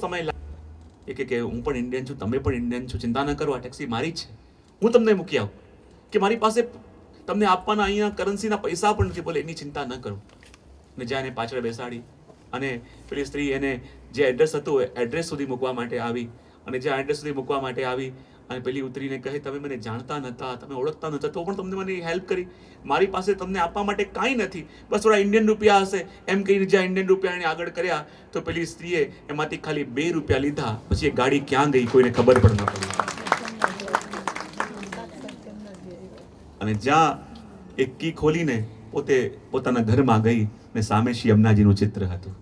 સમય કે હું પણ ઇન્ડિયન છું, તમે પણ ઇન્ડિયન છો, ચિંતા ન કરો, આ ટેક્સી મારી જ છે, હું તમને મૂકી આવું, કે મારી પાસે તમને આપવાના અહીંયા કરન્સીના પૈસા પણ નથી, બોલે એની ચિંતા ન કરો. ને જ્યાં એને પાછળ બેસાડી અને પેલી સ્ત્રી એને જે એડ્રેસ હતું એડ્રેસ સુધી મૂકવા માટે આવી, અને જ્યાં એડ્રેસ સુધી મૂકવા માટે આવી અને પેલી ઉતરીને કહે, તમે મને જાણતા નહોતા, તમે ઓળખતા નહોતા, તો પણ તમને મને હેલ્પ કરી, મારી પાસે તમને આપવા માટે કાંઈ નથી, બસ થોડા ઇન્ડિયન રૂપિયા હશે, એમ કહીને જ્યાં ઇન્ડિયન રૂપિયા એને આગળ કર્યા, તો પેલી સ્ત્રીએ એમાંથી ખાલી 2 રૂપિયા લીધા. પછી એ ગાડી ક્યાં ગઈ કોઈને ખબર પણ ન પડી. અને જ્યાં એક કી ખોલીને પોતે પોતાના ઘરમાં ગઈ ને સામે શ્રી યમુનાજીનું ચિત્ર હતું.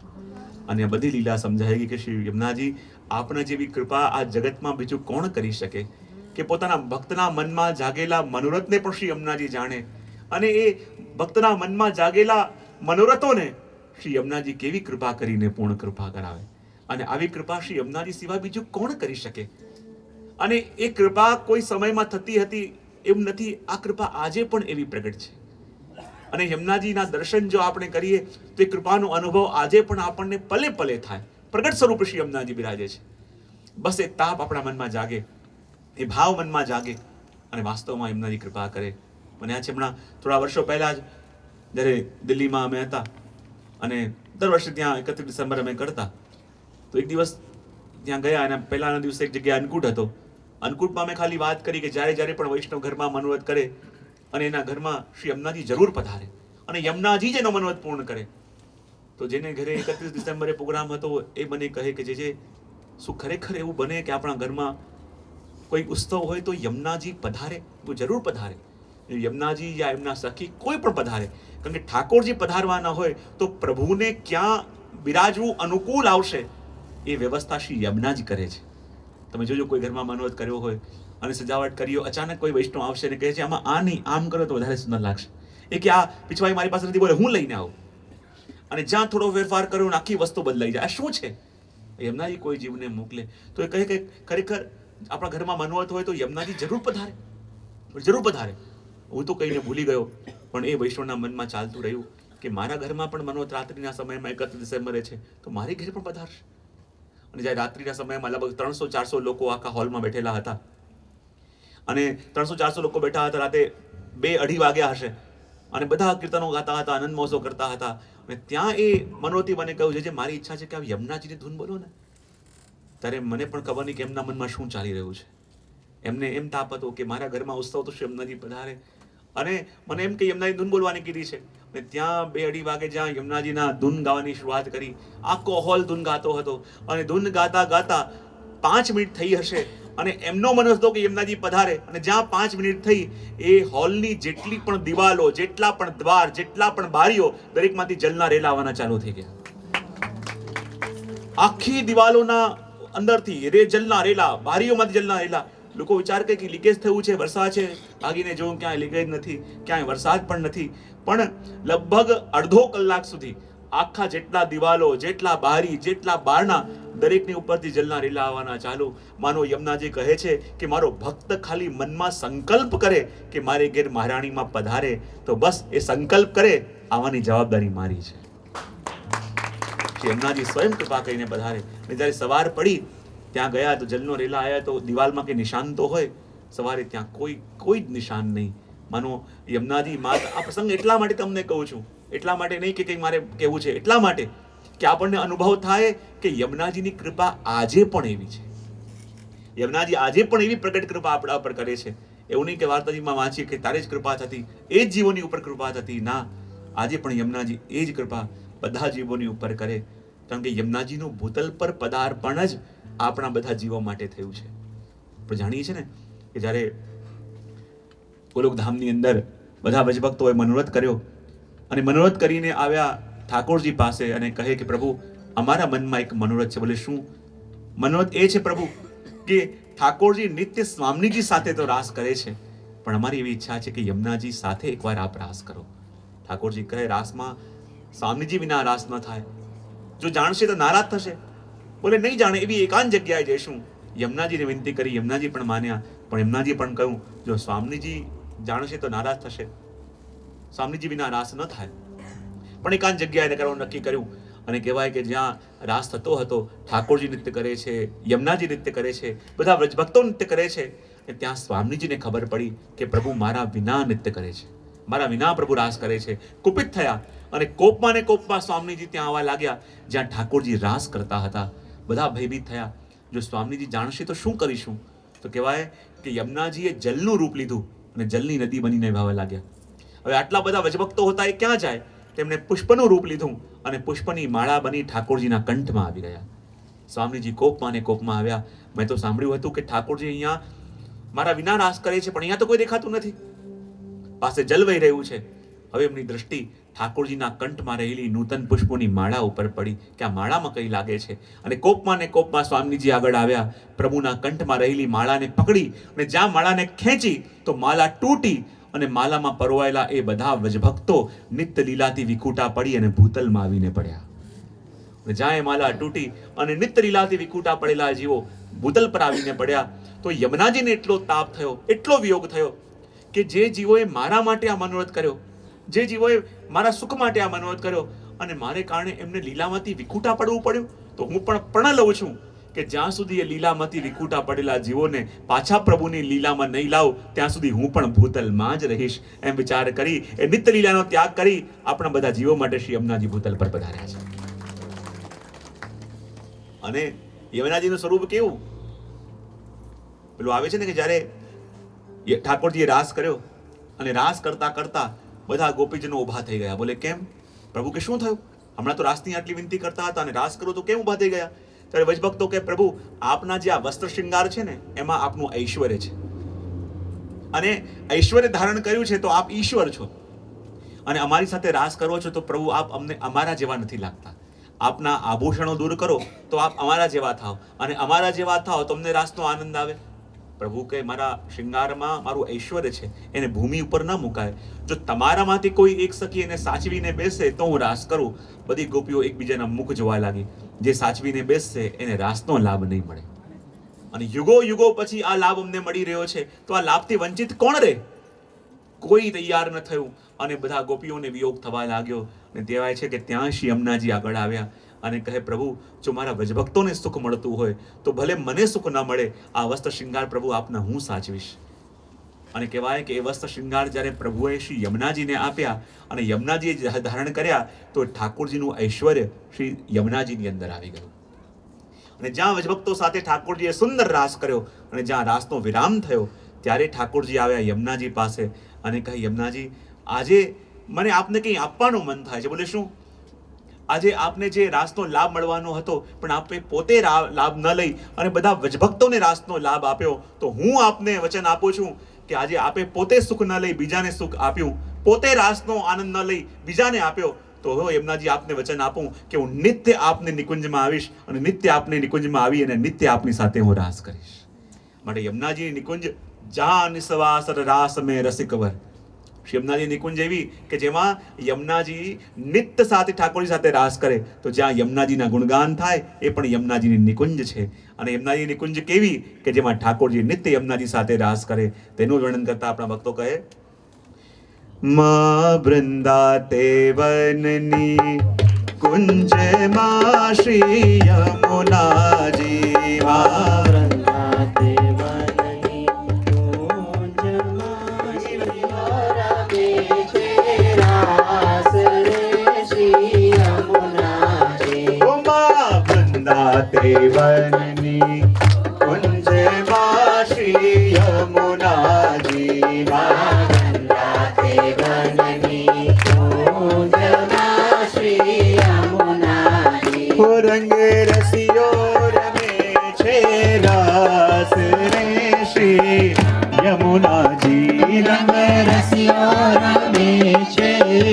અને આ બધી લીલા સમજાઈ ગઈ કે શ્રી યમુનાજી, આપના જેવી કૃપા આ જગતમાં બીજું કોણ કરી શકે, કે પોતાના ભક્તના મનમાં જાગેલા મનોરથને પણ શ્રી યમુનાજી જાણે, અને એ ભક્તના મનમાં જાગેલા મનોરથોને શ્રી યમુનાજી કેવી કૃપા કરીને પૂર્ણ કૃપા કરાવે. અને આવી કૃપા શ્રી યમુનાજી સિવાય બીજું કોણ કરી શકે. અને એ કૃપા કોઈ સમયમાં થતી હતી એમ નથી, આ કૃપા આજે પણ એવી પ્રગટ છે. અને યમુનાજીના દર્શન જો આપણે કરીએ તો એ કૃપાનો અનુભવ આજે પણ આપણને પલે પલે થાય. પ્રગટ સ્વરૂપ શ્રી યમુનાજી બિરાજે છે. બસ એ તાપ આપણા મનમાં જાગે, એ ભાવ મનમાં જાગે, અને વાસ્તવમાં યમુનાજી કૃપા કરે. મને આ છે, હમણાં થોડા વર્ષો પહેલા જ જ્યારે દિલ્હીમાં અમે હતા અને દર વર્ષે ત્યાં 31 ડિસેમ્બર અમે કરતા, તો એક દિવસ ત્યાં ગયા અને પહેલાના દિવસે એક જગ્યાએ અન્નકૂટ હતો. અન્નકૂટમાં મેં ખાલી વાત કરી કે જ્યારે જ્યારે પણ વૈષ્ણવ ઘરમાં મનોરથ કરે અને એના ઘરમાં શ્રી યમુનાજી જરૂર પધારે અને યમુનાજી જ એનો મનોરથ પૂર્ણ કરે. તો જેને ઘરે 31 ડિસેમ્બરે પ્રોગ્રામ હતો એ મને કહે કે જે શું ખરેખર એવું બને કે આપણા ઘરમાં કોઈ ઉત્સવ હોય તો યમુનાજી પધારે, તો જરૂર પધારે. યમુનાજી યા એમના સખી કોઈ પણ પધારે, કારણ કે ઠાકોરજી પધારવાના હોય તો પ્રભુને ક્યાં બિરાજવું અનુકૂળ આવશે એ વ્યવસ્થા શ્રી યમુનાજી કરે છે. તમે જોજો, કોઈ ઘરમાં મનોરથ કર્યો હોય અને સજાવટ કરી હોય, અચાનક કોઈ વૈષ્ણવ આવશે અને કહે છે આમાં આ નહીં, આમ કરો તો વધારે સુંદર લાગશે, એ કે આ પીછવાઈ મારી પાસે નથી, બોલે હું લઈને આવું, અને જ્યાં થોડો ફેરફાર કર્યો ને આખી વસ્તુ બદલાઈ જાય. આ શું છે? યમુનાજી કોઈ જીવને મોકલે તો એ કહે કે ખરેખર આપણા ઘરમાં મનોરથ હોય તો યમુનાજી જરૂર પધારે, જરૂર પધારે. હું તો કહીને ભૂલી ગયો, પણ એ વૈષ્ણવના મનમાં ચાલતું રહ્યું કે મારા ઘરમાં પણ મનોરથ રાત્રિના સમયમાં 31 ડિસેમ્બરે છે તો મારી ઘરે પણ પધારશે. અને જ્યારે રાત્રિના સમયમાં લગભગ 300-400 લોકો આખા હોલમાં બેઠેલા હતા, અને 300-400 લોકો બેઠા હતા, રાતે 2-2:30 વાગ્યા હશે, અને બધા કીર્તનો ગાતા હતા, આનંદ મહોત્સવ કરતા હતા. અને ત્યાં એ મનોરથી મને કહ્યું છે મારી ઈચ્છા છે કે આ યમુનાજીની ધૂન બોલો ને. ત્યારે મને પણ ખબર નહીં કે એમના મનમાં શું ચાલી રહ્યું છે. એમને એમ તાપ હતો કે મારા ઘરમાં ઉત્સવ તો શ્રી યમુનાજી પધારે, અને મને એમ કે યમુનાજી ધૂન બોલવાની કીધી છે. અને ત્યાં 2-2:30 વાગે જ્યાં યમુનાજીના ધૂન ગાવાની શરૂઆત કરી, આખો હોલ ધૂન ગાતો હતો, અને ધૂન ગાતા ગાતા 5 મિનિટ થઈ હશે અને એમનો મન હતો કે યમુનાજી પધારે, અને જ્યાં 5 મિનિટ થઈ એ હોલની જેટલી પણ દિવાલો, જેટલા પણ દ્વાર, જેટલા પણ બારીઓ, દરેકમાંથી જલના રેલા આવવાના ચાલુ થઈ ગયા. આખી દિવાલોના અંદરથી જલના રેલા, બારીઓમાંથી જલના રેલા. લોકો વિચાર કરે કે લીકેજ થયું છે, વરસાદ છે, ભાગીને જોયું ક્યાંય લીકેજ નથી, ક્યાંય વરસાદ પણ નથી. પણ લગભગ અડધો કલાક સુધી આખા જેટલા દિવાલો, જેટલા બારી, જેટલા બારણા, દરેકની ઉપરથી જલના રેલા આવવાના ચાલુ. માનો યમુનાજી કહે છે કે મારો ભક્ત ખાલી મનમાં સંકલ્પ કરે કે મારે ઘેર મહારાણીમાં પધારે તો બસ એ સંકલ્પ કરે, આવવાની જવાબદારી મારી છે. યમુનાજી સ્વયં કૃપા કરીને પધારે. અને જ્યારે સવાર પડી ત્યાં ગયા તો જલનો રેલા આવ્યા તો દિવાલમાં કે નિશાન તો હોય, સવારે ત્યાં કોઈ જ નિશાન નહીં. માનો યમુનાજી માતા. આ પ્રસંગ એટલા માટે તમને કહું છું, એટલા માટે નહીં કે કંઈ મારે કહેવું છે, એટલા માટે કે આપણને અનુભવ થાય કે યમુનાજીની કૃપા આજે પણ એવી છે. યમુનાજી આજે પણ એવી પ્રગટ કૃપા આપણા પર કરે છે. એવું નહીં કે વાર્તાજીમાં વાંચીએ કે તારે જ કૃપા થતી, એ જ જીવોની ઉપર કૃપા થતી. ના, આજે પણ યમુનાજી એ જ કૃપા બધા જીવોની ઉપર કરે, કારણ કે યમુનાજીનું ભૂતલ પર પદાર્પણ જ આપણા બધા જીવો માટે થયું છે. આપણે જાણીએ છીએ ને કે જ્યારે ગોલોકધામની અંદર બધા વજભક્તોએ મનોરથ કર્યો અને મનોરથ કરીને આવ્યા ઠાકોરજી પાસે અને કહે કે પ્રભુ અમારા મનમાં એક મનોરથ છે. બોલે શું મનોરથ? એ છે પ્રભુ કે ઠાકોરજી નિત્ય સ્વામીજી સાથે તો રાસ કરે છે, પણ અમારી એવી ઈચ્છા છે કે યમુનાજી સાથે એકવાર આપ રાસ કરો. ઠાકોરજી કહે રાસમાં સ્વામીજી વિના રાસ ન થાય, જો જાણશે તો નારાજ થશે. બોલે નહીં જાણે, એવી એકાંત જગ્યાએ જઈશું. યમુનાજીને વિનંતી કરી, યમુનાજી પણ માન્યા, પણ યમુનાજી પણ કહ્યું જો સ્વામીજી જાણશે તો નારાજ થશે, સ્વામીજી વિના રાસ ન થાય. પણ એકાંત જગ્યાએ કરવાનું નક્કી કર્યું અને કહેવાય કે જ્યાં રાસ થતો હતો, ઠાકોરજી નૃત્ય કરે છે, યમુનાજી નૃત્ય કરે છે, બધા વ્રજભક્તો નૃત્ય કરે છે, અને ત્યાં સ્વામીજીને ખબર પડી કે પ્રભુ મારા વિના નૃત્ય કરે છે, મારા વિના પ્રભુ રાસ કરે છે. કુપિત થયા અને કોપમાં ને કોપમાં સ્વામીજી ત્યાં આવવા લાગ્યા જ્યાં ઠાકોરજી રાસ કરતા હતા. બધા ભયભીત થયા, જો સ્વામીજી જાણશે તો શું કરીશું? તો કહેવાય કે યમુનાજીએ જલનું રૂપ લીધું અને જલની નદી બનીને વહેવા લાગ્યા. હવે આટલા બધા વ્રજભક્તો હતા, એ ક્યાં જાય? તેમણે પુષ્પનું રૂપ લીધું અને પુષ્પની માળા બની ઠાકોરજીના કંઠમાં આવી ગયા. સ્વામીજી કોપમાં ને કોપમાં આવ્યા. મેં તો સાંભળ્યું હતું કે ઠાકોરજી અહીંયા મારા વિના રાસ કરે છે, પણ અહીંયા તો કોઈ દેખાતું નથી, પાસે જલ વહી રહ્યું છે. હવે એમની દ્રષ્ટિ ઠાકોરજીના કંઠમાં રહેલી નૂતન પુષ્પોની માળા ઉપર પડી કે આ માળામાં કઈ લાગે છે. અને કોપમાં ને કોપમાં સ્વામીજી આગળ આવ્યા, પ્રભુના કંઠમાં રહેલી માળાને પકડી અને જ્યાં માળાને ખેંચી તો માળા તૂટી અને માલામાં પરોવાયેલા એ બધા વ્રજભક્તો નિત્ય લીલાથી વિખૂટા પડી અને ભૂતલમાં આવીને પડ્યા. અને જ્યાં એ માલા તૂટી અને નિત્ય લીલાથી વિખૂટા પડેલા જીવો ભૂતલ પર આવીને પડ્યા તો યમુનાજીને એટલો તાપ થયો, એટલો વિયોગ થયો કે જે જીવોએ મારા માટે આ મનોરથ કર્યો, જે જીવોએ મારા સુખ માટે આ મનોરથ કર્યો અને મારે કારણે એમને લીલામાંથી વિખૂટા પડવું પડ્યું, તો હું પણ પ્રણ લઉં છું કે જ્યાં સુધી એ લીલામાંથી વિખૂટા પડેલા જીવોને પાછા પ્રભુની લીલામાં નહીં લાવ ત્યાં સુધી હું પણ ભૂતલમાં જ રહીશ. એમ વિચાર કરી એ નિત્ય લીલાનો ત્યાગ કરી આપણા બધા જીવો માટે શ્રી યમુનાજી ભૂતલ પર પધાર્યા છે. અને યમુનાજીનું સ્વરૂપ કેવું? પેલું આવે છે ને કે જ્યારે ઠાકોરજીએ રાસ કર્યો અને રાસ કરતા કરતા બધા ગોપીજનો ઉભા થઈ ગયા. બોલે કેમ પ્રભુ? કે શું થયું? હમણાં તો રાસની આટલી વિનંતી કરતા હતા અને રાસ કરો તો કેમ ઉભા થઈ ગયા? ત્યારે વ્રજભક્તો કે પ્રભુ આપના જે આ વસ્ત્ર શૃંગાર છે ને એમાં આપનું ઐશ્વર્ય છે, અને ઐશ્વર્ય ધારણ કર્યું છે તો આપ ઈશ્વર છો, અને અમારી સાથે રાસ કરો છો તો પ્રભુ આપ અમને અમારા જેવા નથી લાગતા. આપના આભૂષણો દૂર કરો તો આપ અમારા જેવા થાવ, અને અમારા જેવા થાવ તો અમને રાસનો આનંદ આવે. પ્રભુ કે મારા શૃંગારમાં મારું ઐશ્વર્ય છે, એને ભૂમિ ઉપર ન મુકાય. જો તમારામાંથી કોઈ એક સખી એને સાચવીને બેસે તો હું રાસ કરું. બધી ગોપીઓ એકબીજાના મુખ જોવા લાગી. જે સાચવીને બેસશે એને રાસનો લાભ નહીં મળે, અને યુગો યુગો પછી આ લાભ અમને મળી રહ્યો છે, તો આ લાભથી વંચિત કોણ રહે? કોઈ તૈયાર ન થયું અને બધા ગોપીઓને વિયોગ થવા લાગ્યો. અને કહેવાય છે કે ત્યાં શ્રી યમુનાજી આગળ આવ્યા અને કહે પ્રભુ જો મારા વ્રજભક્તોને સુખ મળતું હોય તો ભલે મને સુખ ન મળે, આ વસ્ત્ર શૃંગાર પ્રભુ આપના હું સાચવીશ. અને કહેવાય કે એ વસ્ત્ર શૃંગાર જ્યારે પ્રભુએ શ્રી યમુનાજીને આપ્યા અને યમુનાજીએ ધારણ કર્યા તો ઠાકોરજીનું ઐશ્વર્ય શ્રી યમુનાજીની અંદર આવી ગયું. અને જ્યાં વ્રજભક્તો સાથે ઠાકોરજીએ સુંદર રાસ કર્યો અને જ્યાં રાસનો વિરામ થયો ત્યારે ઠાકોરજી આવ્યા યમુનાજી પાસે અને કહે યમુનાજી આજે મને આપને કંઈ આપવાનું મન થાય છે. બોલે શું? આજે આપને જે રાસનો લાભ મળવાનો હતો પણ આપે પોતે લાભ ન લઈ અને બધા વ્રજભક્તોને રાસનો લાભ આપ્યો, તો હું આપને વચન આપું છું કે આજે આપે પોતે સુખ ન લઈ બીજાને સુખ આપ્યું, પોતે રાસનો આનંદ ન લઈ બીજાને આપ્યો, તો હું યમુનાજી આપને વચન આપું કે હું નિત્ય આપને નિકુંજમાં આવીશ અને નિત્ય આપને નિકુંજમાં આવી અને નિત્ય આપની સાથે હું રાસ કરીશ. માટે યમુનાજી નિકુંજ જાન સવાસર રાસ મેં રસિકવર. શ્રી યમુનાજી નિકુંજ એવી કે જેમાં યમુનાજી નિત્ય સાથે ઠાકોરજી સાથે રાસ કરે, તો જ્યાં યમુનાજીના ગુણગાન થાય એ પણ યમુનાજીની નિકુંજ છે. અને યમુનાજી નિકુંજ કેવી કે જેમાં ઠાકોરજી નિત્ય યમુનાજી સાથે રાસ કરે, તેનું વર્ણન કરતા આપણા ભક્તો કહે મા વૃંદાતે વનની કુંજ માં શ્રી યમુનાજી, મા વૃંદાતે વનની કુંજ માં શ્રી રાસ રે શ્રી યમુનાજી. ઓ મા વૃંદાતે વનની કુંજ માં શ્રી યમુનાજી, રંગ રસિયો રમે છે રાસ રે શ્રી યમુનાજી, રંગ રસિયો રમે છે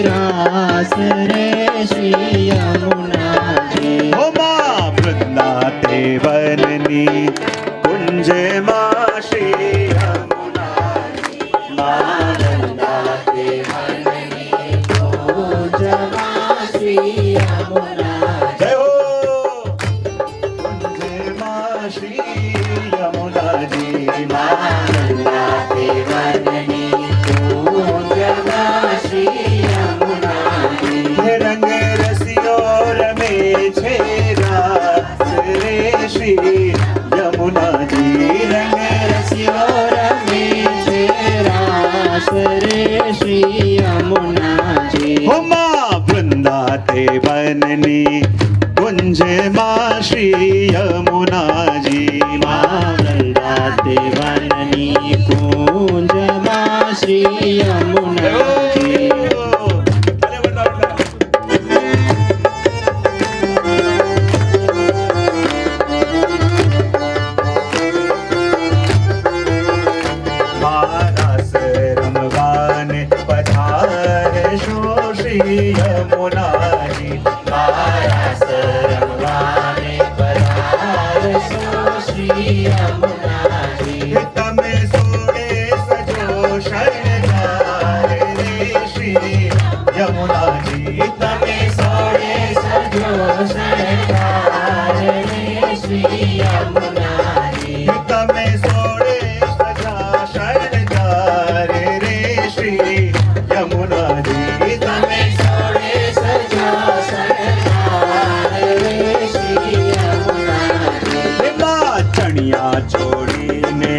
રાસ રે શ્રી યમુનાજી. ઓ મા વૃંદાતે વનની કુંજ માં શ્રી યમુનાજી, મા વૃંદાતે વનની કુંજ માં શ્રી યમુનાજી. જય હો શ્રી યમુનાજી, મા વૃંદાતે વનની કુંજ માં શ્રી યમુનાજી. રંગ રસિયો રમે यमुना जी रंग रसियो रमे छे रास रे श्री यमुना जी। हो माँ वृंदाते वननी कुंज माँ श्री यमुना जी। माँ वृंदाते वननी कुंज माँ श्री यमुना जी। मानस रमवान पधार शो श्री यमुना जी। मानस रमवाने पधार सो श्री यमुना जी। तमे सोड़े सजो शरणगार रे श्री यमुना जी। तमे सोड़े सजो शरणगार रे श्री यमुना जी। तमे सोड़े सजा शरणगार रे श्री यमुना जी। तमे सोड़े सजो शरणगार रे श्री यमुना जी। माँ चणिया चोड़ी ने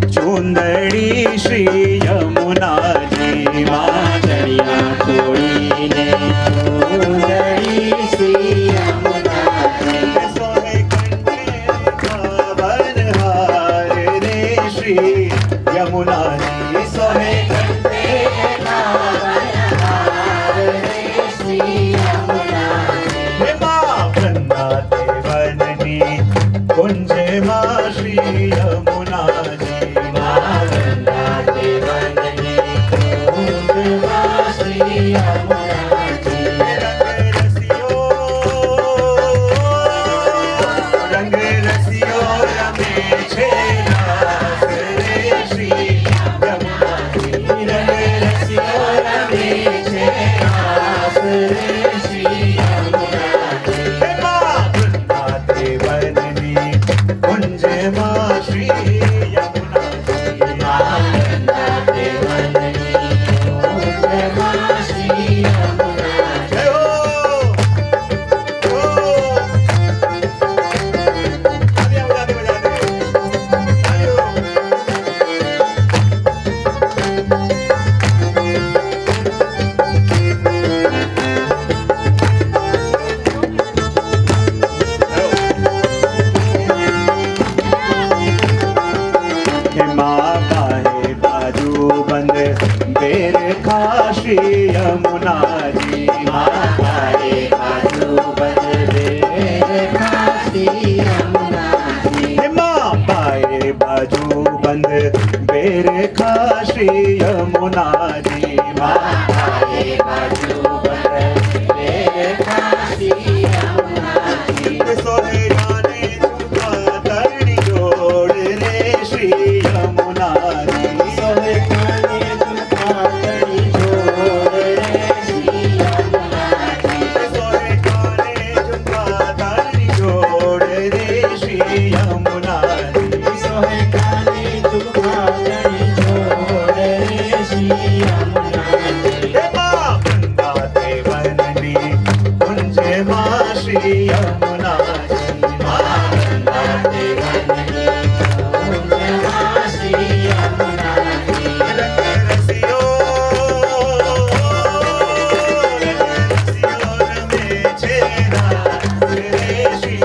चुंदड़ी श्री यमुना जी। माँ चढ़िया चोड़ी ने चूंदड़ी श्री यमुना जी। सोहे कंठे पावन हार रे श्री यमुना जी। सोहे कंठे पावन हार रे श्री यमुना जी। हे माँ वृंदाते वननी कुंज माँ श्री यमुना जी। माँ वृंदाते वननी कुंज माँ श्री यमुना जी। रंग रसियो रमे छे रास रे श्री यमुना जी। रंग रसियो रमे छे रास रे श्री यमुना जी। हे माँ वृंदाते वननी कुंज माँ श्री यमुना जी। माँ वृंदाते वननी कुंज माँ श्री यमुना जी। जय हो तालियां बजाते बजाते जय हो। हे माँ बाहे बाजू बंद बेर खा श्री यमुना जी। माँ बाहे बाजू बंद बेर खा श्री यमुना जी। हे माँ बाहे बाजू बंद बेर खा श्री यमुना जी। माँ बाहे बाजू बंद बेर खा श्री यमुना जी। सोहे जाने झुका तरणी जोड़ रे श्री यमुना जी। सोहे काने झुका तड़ी जोड़ रे श्री यमुना जी। सोहे जाने झुका तरणी जोड़ रे श्री यमुना जी। सोहे काने झुका तड़ी जोड़ रे श्री यमुना जी। हे माँ वृंदाते वननी कुंज माँ श्री यमुना जी। माँ वृंदाते वननी कुंज माँ श्री यमुना जी। रंग रसियो रमे छे रास रे श्री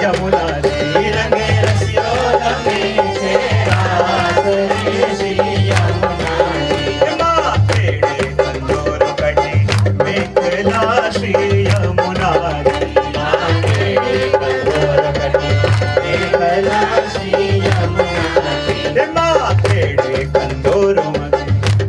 यमुना जी। रंग रसियो रमे छे रास रे श्री यमुना जी। माँ तेड़े कंदोर कटी मेखला श्री यमुना जी। माँ तेरे कंदोर कटी मेखला श्री यमुना जी। हे माँ तेड़े कंदोर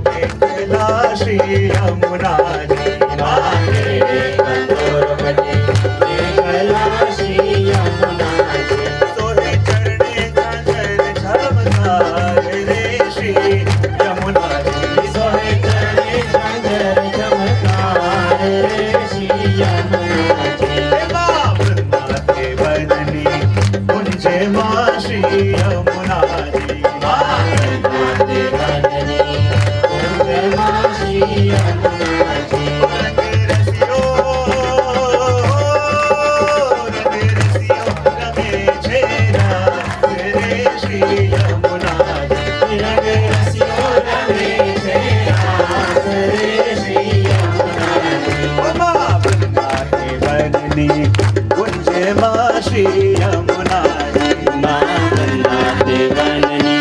मेखला श्री यमुना जी। माँ तेरे कंदोर कटी मेखला श्री यमुना जी। सोहे चरणे झांझर झमकार रे श्री यमुना जी। सोहे चढ़े झांझर चमकार रे श्री यमुना जी। हे माँ वृंदाते वननी कुंज माँ श्री यमुना जी। माँ वृंदाते वननी कुंज माँ श्री यमुना जी। रंग रसियो रमे छे यमुना जी माँ वृंदाते वननी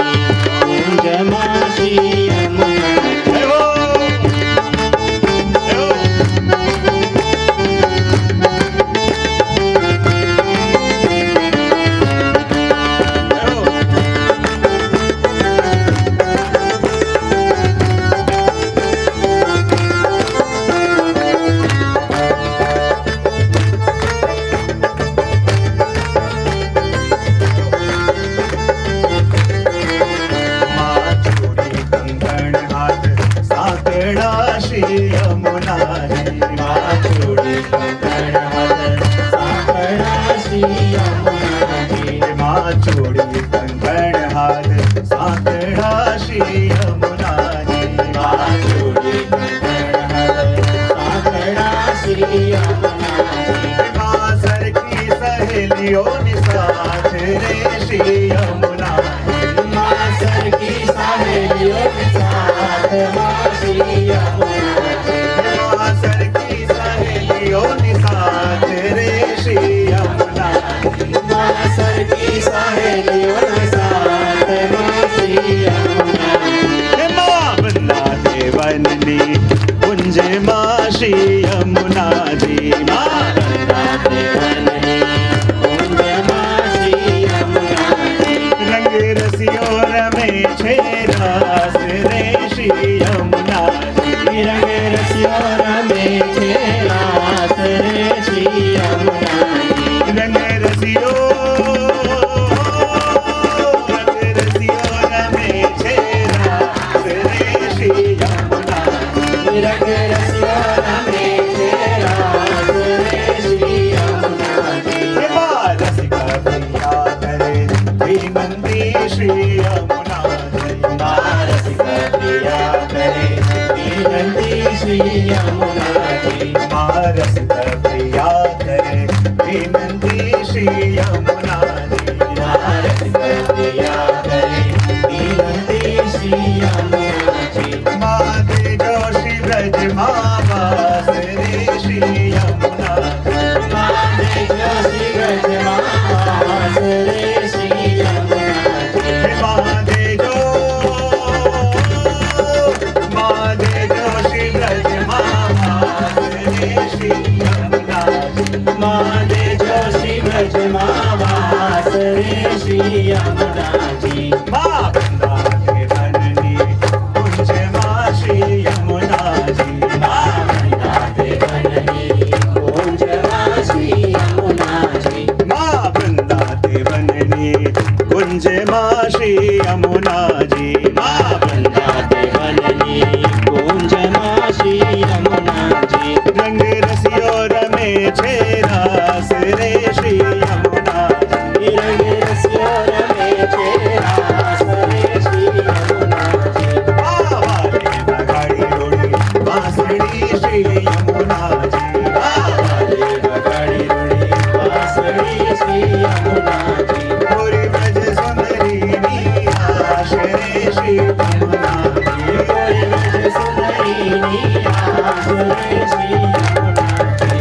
कुंजमा श्री यमुना जी। जय हो जय हो जय हो माँ चूड़ी कंगन हाथ साकड़ा श्री यमुना जी माँ चूड़ी कंगन हाथ साकड़ा श्री यमुना जी। माँ चूड़ी कंगन हाथ साकड़ा श्री यमुना जी माँ चूड़ी कंगन हाथ साकड़ा श्री यमुना जी। माँ सर की सहेलियों ने साथ रे श्री यमुना जी माँ सर की सहेलियों के साथ माँ श्री यमुना जी। माँ सर की सहेलियों ने साथ रे श्री यमुना जी माँ सर की सहेलियों के साथ माँ श्री यमुना जी। माँ वृंदाते वननी कुंज माँ श्री यमुना जी माँ वृंदाते वननी कुंज माँ श्री यमुना जी। रंग रसियों रमे छेरास रे श्री यमुना जी रंग रसियों रमे छेरास रे श्री यमुना जी। रंग रसियों रमे छेरास रे श्री यमुना जी रंग रसियों रमे छेरास रे श्री यमुना जी। माँ रसिका प्रिया करे श्रीमंती श्री यमुना जी माँ रसिका प्रिया करे विनती श्री यमुना जी। माँ रसिका प्रिया करे श्रीमंती श्री यमुना जी माँ रसिका प्रिया करे विनती श्री यमुना जी। माँ तेजो श्री ब्रज माँ वास रे श्री यमुना जी माँ देखो श्री ब्रज माँ रे श्री यमुना जी। माँ तेजो श्री ब्रज माँ वास रे श्री यमुना जी माँ देखो श्री ब्रज माँ वास रे श्री यमुना जी। माँ वृंदाते वननी कुंज माँ श्री यमुना जी माँ वृंदाते वननी कुंज माँ श्री यमुना जी। माँ वृंदाते वननी कुंज माँ श्री यमुना जी माँ वृंदाते वननी कुंज माँ श्री यमुना जी। रंग रसियो रमे छेरास रे श्री यमुना जी रंग रसियों रमे छेरास रे श्री यमुना जी। वाले बगाड़ी रोड़ी बांसुरी श्री यमुना जी वाले बगाड़ी रोड़ी बांसुरी श्री यमुना जी। गोरी ब्रज सुंदरी नीलाश रे श्री यमुना जी कोई ब्रज सुंदरी नीलाश रे श्री यमुना जी।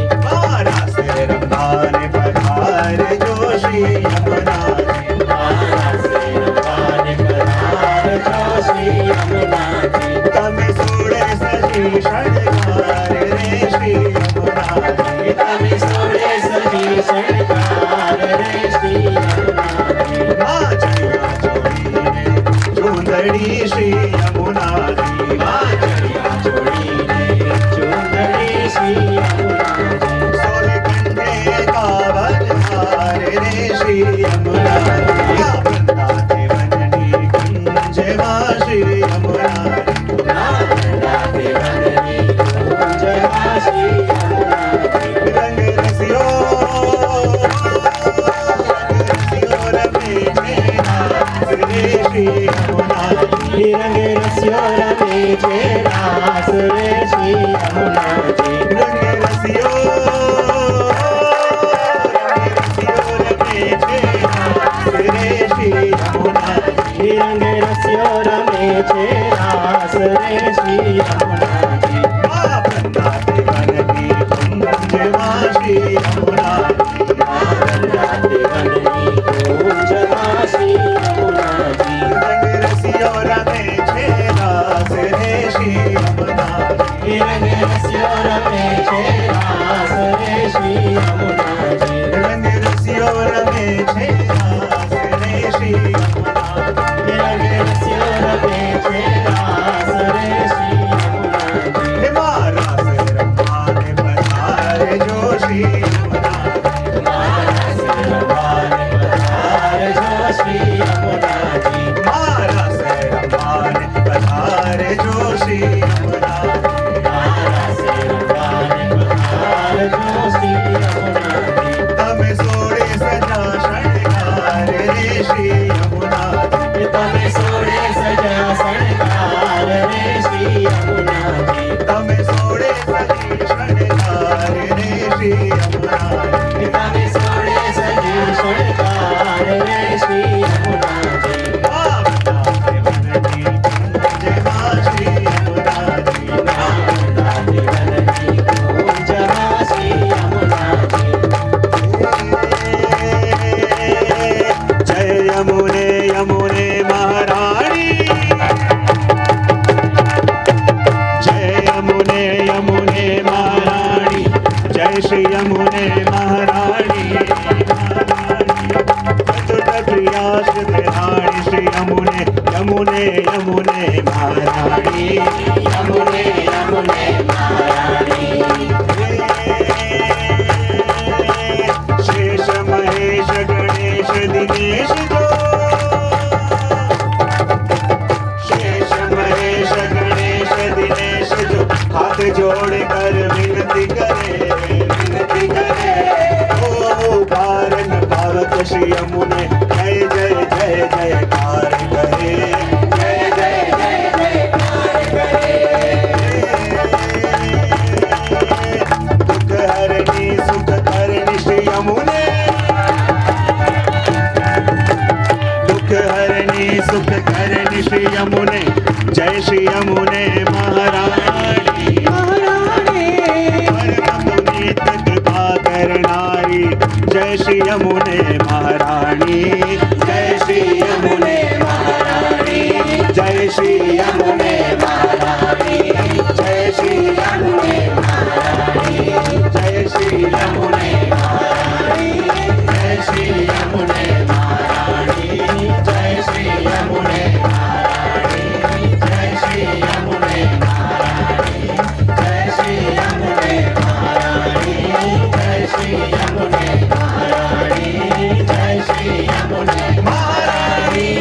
रास रंभाने पधार जो श्री यमुना जी माला से रंभाने पधार जो श्री यमुना जी। तम सोड़े सजी शृंगार रे श्री यमुना जी तभी सोड़े सजी शृंगार रे श्री यमुना जी। माँ चढ़िया चोरी ने चूंदड़ी श्री यमुना जी माँ चढ़िया चोरी ने चुंदड़ी श्री यमुना जी। सोहे कंठे कावल हार रे श्री यमुना जी वृंदाते वननी कुंज माँ श्री यमुना जी माँ वृंदाते वननी कुंज माँ श्री यमुना जी। रंग रसियो रमे छेरास रे श्री यमुना जी रंग रसियों रमे छेरास रे श्री यमुना जी। रंग रसियो रमे छेरास रे श्री यमुना जी रंग रसियों रमे छेरास रे श्री यमुना जी। माँ वृंदाते वननी कुंज माँ श्री यमुना जी माँ वृंदाते वननी રમે છે રાસ રે શ્રી યમુનાજી. રંગ રસિયો રમે છે રાસ રે શ્રી યમુનાજી. રંગ રસિયો રમે છે રાસ રે શ્રી યમુનાજી. હે મારા રાસ રમવાને પધારજો શ્રી યમુનાજી. મારા રમવાને પધારજો શ્રી યમુનાજી. મારા રાસ રમવાને પધારજો શ્રી યમુનાજી. મારા રમવાને પધારજો શ્રી યમુનાજી. તમે સોળે સજા શણગાર રે શ્રી યમુનાજી. તમે સોળે સજા શણગાર રે શ્રી યમુનાજી. તમે સોળે સજી શણગાર રે શ્રી યમુનાજી. તમે સોળે સજી શણગાર રે શ્રી યમુનાજી. ભાવનાને વનની કુંજમાં શ્રી યમુનાજી. નામદાજી વનની કુંજમાં શ્રી યમુનાજી. જય યમુને યમુને મહારાણી. જય યમુને યમુને મહારાણી. જય શ્રી યમુને મહારાણી. ચતુર્થ પ્રિયા શ્રીહાણી શ્રી યમુને યમુને યમુને મહારાણી. યમુને યમુને મહારાણી. શેષ મહેશ ગણેશ દિનેશ જો. શેષ મહેશ ગણેશ દિનેશ જો. હાથ જોડ કર વિનતી કરે ઓ ભારન ભારત શ્રી યમુને જય જય જય જયકાર કરે. જય જય જય જયકાર કરે. દુઃખ હરની સુખ કરણી શ્રી યમુને. દુઃખ હરની સુખ કરણી શ્રી યમુને. જય શ્રી યમુને મહારાણી. પરમ પુનીત કૃપા કરનારી. જય શ્રી યમુને મહારાણી. જય શ્રી યમુને મહારાણી. જય શ્રી યમુને મહારાણી. જય શ્રી યમુને મહારાણી. જય શ્રી યમુને મહારાણી. જય શ્રી યમુને મહારાણી. જય શ્રી યમુને મહારાણી. જય શ્રી યમુને મહારાણી. જય શ્રી યમુને મહારાણી. જય શ્રી યમુને મહારાણી. જય શ્રી યમુને મહારાણી.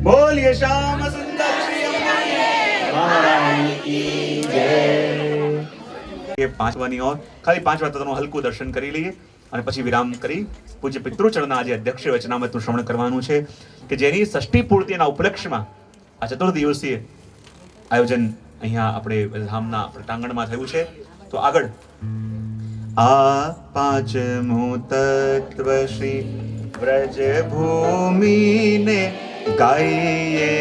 બોલીએ શ્યામ સુંદર શ્રી યમુને મહારાણી કી જય. ये 5 वानी और खाली 5 વાર તત્વનું હલકું દર્શન કરી લઈએ અને પછી વિરામ કરી પૂજ્ય પિતૃચરણના આજે અધ્યક્ષ વચનામૃતનું શ્રવણ કરવાનું છે કે જેની ષષ્ઠી પૂર્તિના ઉપલક્ષમાં આ ચતુર્દિવસીય આયોજન અહીંયા આપણે ધામના પ્રાંગણમાં થયું છે. તો આગળ આ પાંચમું તત્વ શ્રી વ્રજ ભૂમિને ગાઈએ.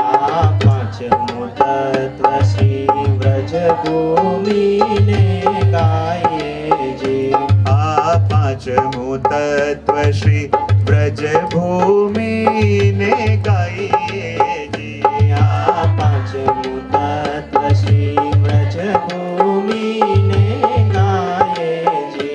આ પાંચમું તત્વ શ્રી વ્રજ ભૂમિને ગાયે જે. આ પાંચમું તત્વ શ્રી વ્રજ ભૂમિને ગાઈએ જી. આ પાંચમું તત્વ શ્રી વ્રજ ભૂમિને ગાયે જે.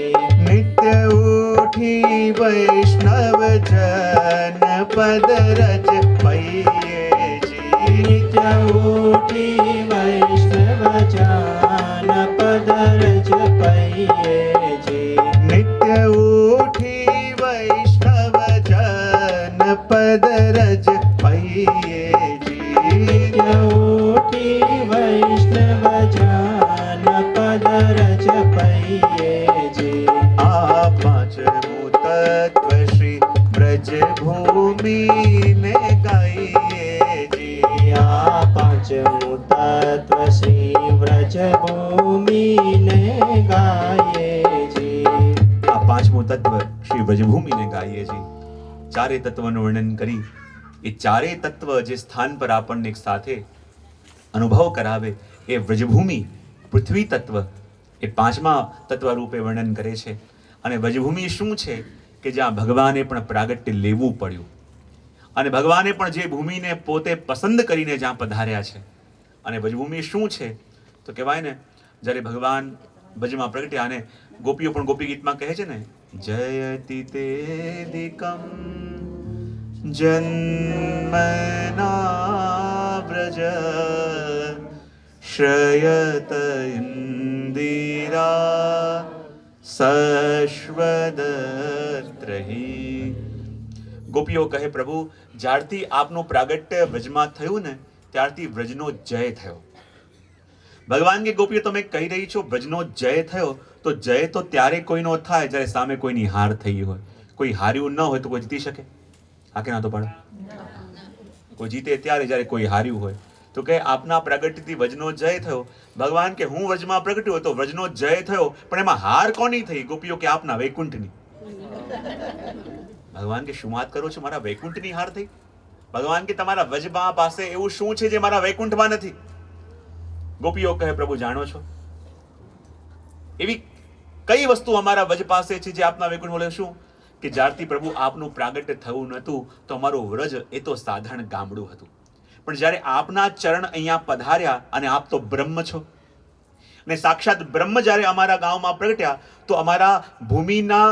નિત્ય ઉઠી વૈષ્ણવ જન પદ રજ પૈયે જી. નિત્ય ઉઠી વૈષ્ણવ જાન પદરજ પૈયે જે. નિત્ય ઉઠી વૈષ્ણવ જન પદ રજ પૈયે જી. નિત્ય ઉઠી વૈષ્ણવ જાન પદરજ પૈયે જે. આ પાંચમું તત્વ શ્રી વ્રજ ભૂમિને ગાઈએ જી. આ પાંચમું તત્વ શ્રી વ્રજ ભૂમિને ગાયે જે. આ પાંચમું તત્વ શ્રી વ્રજભૂમિને ગાઈએ જી. ચારે તત્વનું વર્ણન કરી એ ચારે તત્વ જે સ્થાન પર આપણને એક સાથે અનુભવ કરાવે એ વ્રજભૂમિ પૃથ્વી તત્વ એ પાંચમા તત્વ રૂપે વર્ણન કરે છે. અને વ્રજભૂમિ શું છે કે જ્યાં ભગવાને પણ પ્રાગટ્ય લેવું પડ્યું અને ભગવાને પણ જે ભૂમિને પોતે પસંદ કરીને જ્યાં પધાર્યા છે અને વ્રજભૂમિ શું છે તો કહેવાય ને, જ્યારે ભગવાન વ્રજમાં પ્રગટ્યા અને ગોપીઓ પણ ગોપી ગીતમાં કહે છે ને, જયતિ તેદિકમ જન્મના વ્રજ શ્રયત ઇન્દિરા સશ્વદત્રહી. ગોપીઓ કહે, પ્રભુ જ્યારથી આપનું પ્રાગટ્ય વ્રજમાં થયું ને ત્યારથી વ્રજનો જય થયો. ભગવાન કે ગોપીઓ તમે કહી રહી છો વ્રજનો જય થયો, તો જય તો ત્યારે કોઈનો થાય જ્યારે સામે કોઈની હાર થઈ હોય. કોઈ હાર્યું ન હોય તો કોઈ જીતી શકે? હા કે ના તો પાડો? કોઈ જીતે ત્યારે જ્યારે કોઈ હાર્યું હોય. તો કે આપના પ્રાગટ્યથી વ્રજનો જય થયો. ભગવાન કે હું વ્રજમાં પ્રગટ્યો તો વ્રજનો જય થયો, પણ એમાં હાર કોની થઈ? ગોપીઓ કે આપના વૈકુંઠની. ભગવાન કે શું વાત કરો છો, મારા વૈકુંઠની હાર થઈ? ભગવાન કે તમારા વ્રજમાં પાસે એવું શું છે જે મારા વૈકુંઠમાં નથી? ગોપીઓ કહે, પ્રભુ જાણો છો એવી કઈ વસ્તુ અમારા વ્રજ પાસે છે જે આપના વૈકુંઠમાં બોલે? શું કે જ્યારથી પ્રભુ આપનું પ્રાગટ્ય થયું નતું તો અમારું વ્રજ એ તો સાધારણ ગામડું હતું, પણ જ્યારે આપના ચરણ અહીંયા પધાર્યા અને આપ તો બ્રહ્મ છો અને સાક્ષાત બ્રહ્મ જ્યારે અમારા ગામમાં પ્રગટ્યા તો અમારા ભૂમિના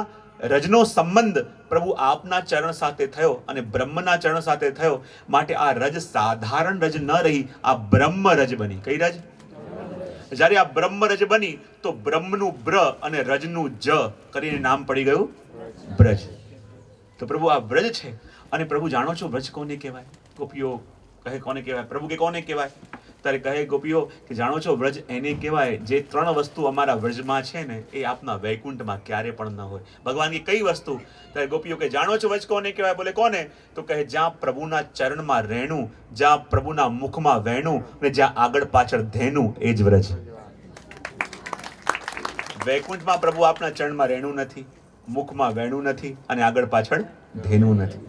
રજનો સંબંધ પ્રભુ આપના ચરણ સાથે થયો અને બ્રહ્મના ચરણ સાથે થયો. માટે આ રજ સાધારણ રજ ન રહી, આ બ્રહ્મ રજ બની. કઈ રજ? જ્યારે આ બ્રહ્મ રજ બની તો બ્રહ્મનું બ્ર અને રજનું જ કરીને નામ પડી ગયું બ્રજ. તો પ્રભુ આ વ્રજ છે. અને પ્રભુ જાણો છો વ્રજ કોને કહેવાય? ગોપીઓ કહે કોને કહેવાય? પ્રભુ કે કોને કહેવાય? ત્યારે કહે ગોપીઓ કે જાણો છો વ્રજ એને કહેવાય જે ત્રણ વસ્તુ અમારા વ્રજમાં છે ને એ આપના વૈકુંઠમાં ક્યારે પણ ન હોય. ભગવાન કે કઈ વસ્તુ? ત્યારે ગોપીઓ કે જાણો છો વ્રજ કોને કહેવાય? બોલે કોને? તો કહે જ્યાં પ્રભુના ચરણમાં રહેણું, જ્યાં પ્રભુના મુખમાં વહેણું અને જ્યાં આગળ પાછળ ધેનું, એ જ વ્રજ. વૈકુંઠમાં પ્રભુ આપના ચરણમાં રહેણું નથી, મુખમાં વહેણું નથી અને આગળ પાછળ ધેનું નથી.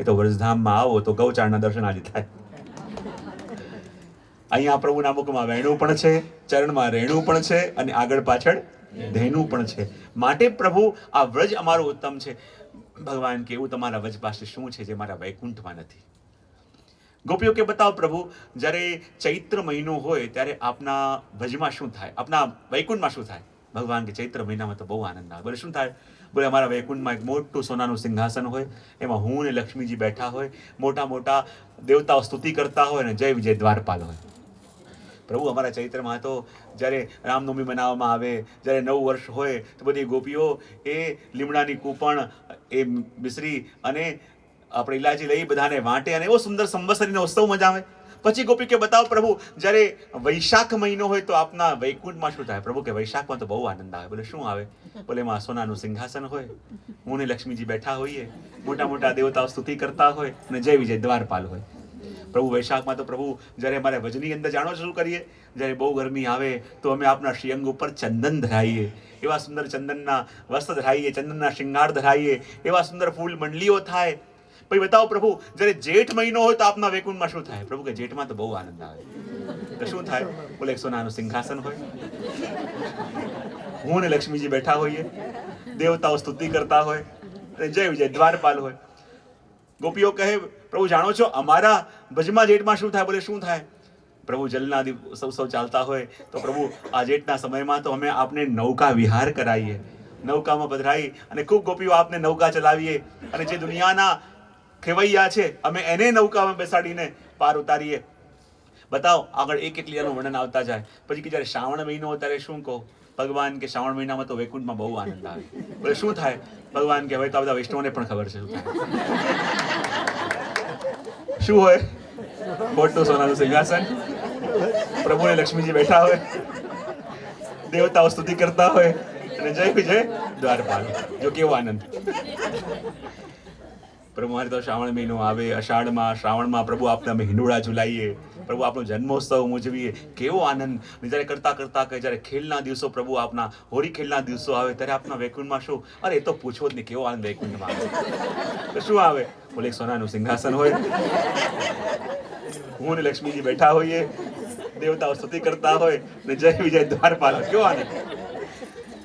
એ તો વ્રજધામમાં આવો તો ગૌચારના દર્શન આદિ થાય. અહીંયા પ્રભુના મુખમાં વહેણું પણ છે, ચરણમાં રહેણું પણ છે અને આગળ પાછળ ધેનું પણ છે. માટે પ્રભુ આ વ્રજ અમારો ઉત્તમ છે. ભગવાન કે એવું તમારા વ્રજ પાસે શું છે જે મારા વૈકુંઠમાં નથી? ગોપીઓ કે બતાવો પ્રભુ, જ્યારે ચૈત્ર મહિનો હોય ત્યારે આપના વ્રજમાં શું થાય, આપના વૈકુંઠમાં શું થાય? ભગવાન કે ચૈત્ર મહિનામાં તો બહુ આનંદ આવે. બોલે શું થાય? બોલે અમારા વૈકુંઠમાં એક મોટું સોનાનું સિંહાસન હોય, એમાં હું અને લક્ષ્મીજી બેઠા હોય, મોટા મોટા દેવતાઓ સ્તુતિ કરતા હોય અને જય વિજય દ્વારપાલ હોય. પ્રભુ અમારા ચૈત્રમાં તો જ્યારે રામનવમી મનાવવામાં આવે, જ્યારે નવું વર્ષ હોય તો બધી ગોપીઓ એ લીમડાની કૂપણ, એ મિશ્રી અને આપણે ઇલાયચી લઈ બધાને વાંટે અને એવો સુંદર સંવત્સરીનો ઉત્સવ મજા આવે. પછી ગોપી કે બતાવો પ્રભુ, જ્યારે વૈશાખ મહિનો હોય તો આપના વૈકુંઠમાં શું થાય? પ્રભુ કે વૈશાખમાં તો બહુ આનંદ આવે. બોલે શું આવે? બોલે એમાં સોનાનું સિંહાસન હોય, હું ને લક્ષ્મીજી બેઠા હોઈએ, મોટા મોટા દેવતાઓ સ્તુતિ કરતા હોય અને જય વિજય દ્વારપાલ હોય. પ્રભુ વૈશાખમાં તો પ્રભુ જ્યારે અમારે વ્રજની અંદર જાણો શું કરીએ? જ્યારે બહુ ગરમી આવે તો અમે આપના શ્રીઅંગ ઉપર ચંદન ધરાઈએ, એવા સુંદર ચંદનના વસ્ત્ર ધરાઈએ, ચંદનના શૃંગાર ધરાઈએ, એવા સુંદર ફૂલ મંડલીઓ થાય. પછી બતાવો પ્રભુ, જ્યારે જેઠ મહિનો હોય તો આપના વૈકુંઠમાં શું થાય? પ્રભુ કે જેઠમાં તો બહુ આનંદ આવે. તો શું થાય? બોલે સોનાનું સિંહાસન હોય, હું ને લક્ષ્મીજી બેઠા હોઈએ, દેવતાઓ સ્તુતિ કરતા હોય અને જય વિજય દ્વારપાલ હોય. ગોપીઓ કહે, પ્રભુ જાણો છો અમારા ભજમાં જેઠમાં શું થાય? બોલે શું થાય? પ્રભુ જલના ઉત્સવ ચાલતા હોય તો પ્રભુ આ જેઠના સમયમાં તો અમે આપને નૌકા વિહાર કરાવીએ, નૌકામાં પધરાઈ અને ખૂબ ગોપીઓ આપને નૌકા ચલાવીએ અને જે દુનિયાના ખેવૈયા છે અમે એને નૌકામાં બેસાડીને પાર ઉતારીએ. બતાવો આગળ એક એક લીલાનું વર્ણન આવતા જાય. પછી કે જ્યારે શ્રાવણ મહિનો ત્યારે શું કહો? ભગવાન કે શ્રાવણ મહિનામાં તો વૈકુંઠમાં બહુ આનંદ આવે. બોલે શું થાય? ભગવાન કે હવે તો આ બધા વૈષ્ણવને પણ ખબર છે શું હોય. મોટું સોનાનું સિંહાસન, પ્રભુ ને લક્ષ્મીજી બેઠા હોય, દેવતાઓ સ્તુતિ કરતા હોય અને જય વિજય દ્વારપાલ. જો કેવો આનંદ. પ્રભુ મારે તો શ્રાવણ મહિનો આવે, અષાઢમાં શ્રાવણમાં પ્રભુ આપણે અમે હિંડોળા ઝુલાઈએ, પ્રભુ આપણો જન્મોત્સવ ઉજવીએ, કેવો આનંદ. જ્યારે કરતા કરતા કે જ્યારે ખેલના દિવસો, પ્રભુ આપના હોળી ખેલના દિવસો આવે ત્યારે આપના વૈકુંઠમાં શું? અરે એ તો પૂછવો જ નહીં, કેવો આનંદ વૈકુંઠમાં આવે. તો શું આવે? બોલે સોનાનું સિંહાસન હોય, હું ને લક્ષ્મીજી બેઠા હોઈએ, દેવતાઓ સ્તુતિ કરતા હોય ને જય વિજય દ્વારપાલ. કેવો આનંદ.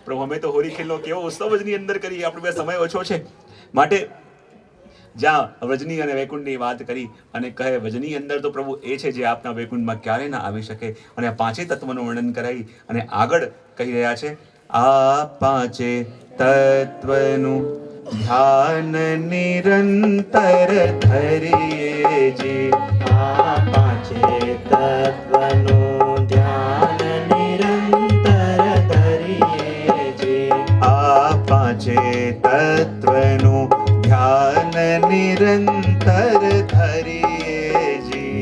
પ્રભુ અમે તો હોળી ખેલનો કેવો ઉત્સવ જ ની અંદર કરીએ. આપણો બે સમય ઓછો છે માટે જ્યાં વ્રજની અને વૈકુંઠની વાત કરી અને કહે વ્રજની અંદર તો પ્રભુ એ છે જે આપના વૈકુંઠમાં ક્યારે ના આવી શકે, અને આ પાંચે તત્વનું વર્ણન કરાવી અને આગળ કહી રહ્યા છે આ પાંચે તત્વનું ધ્યાન નિરંતર ધરીએજી. આ પાંચે તત્વનું ધ્યાન નિરંતર ધરીએ છે. આ પાંચે તત્વનું ધ્યાન નિરંતર ધરીએજી.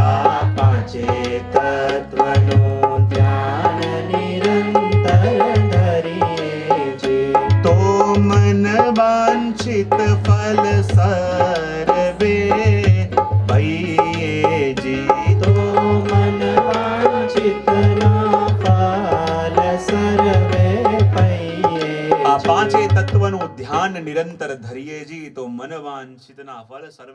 આ પાંચે તત્વનું ધ્યાન નિરંતર ધરીએ છે. તો મન વાંછિત ફલ સર્વે પૈયેજી. તો મન વાંછિતના ફલ સર્વે પૈયે આ છે. પાંચે તત્વનું ધ્યાન નિરંતર ધરીએજી તો મન વાંછિતના ફળ સર્વે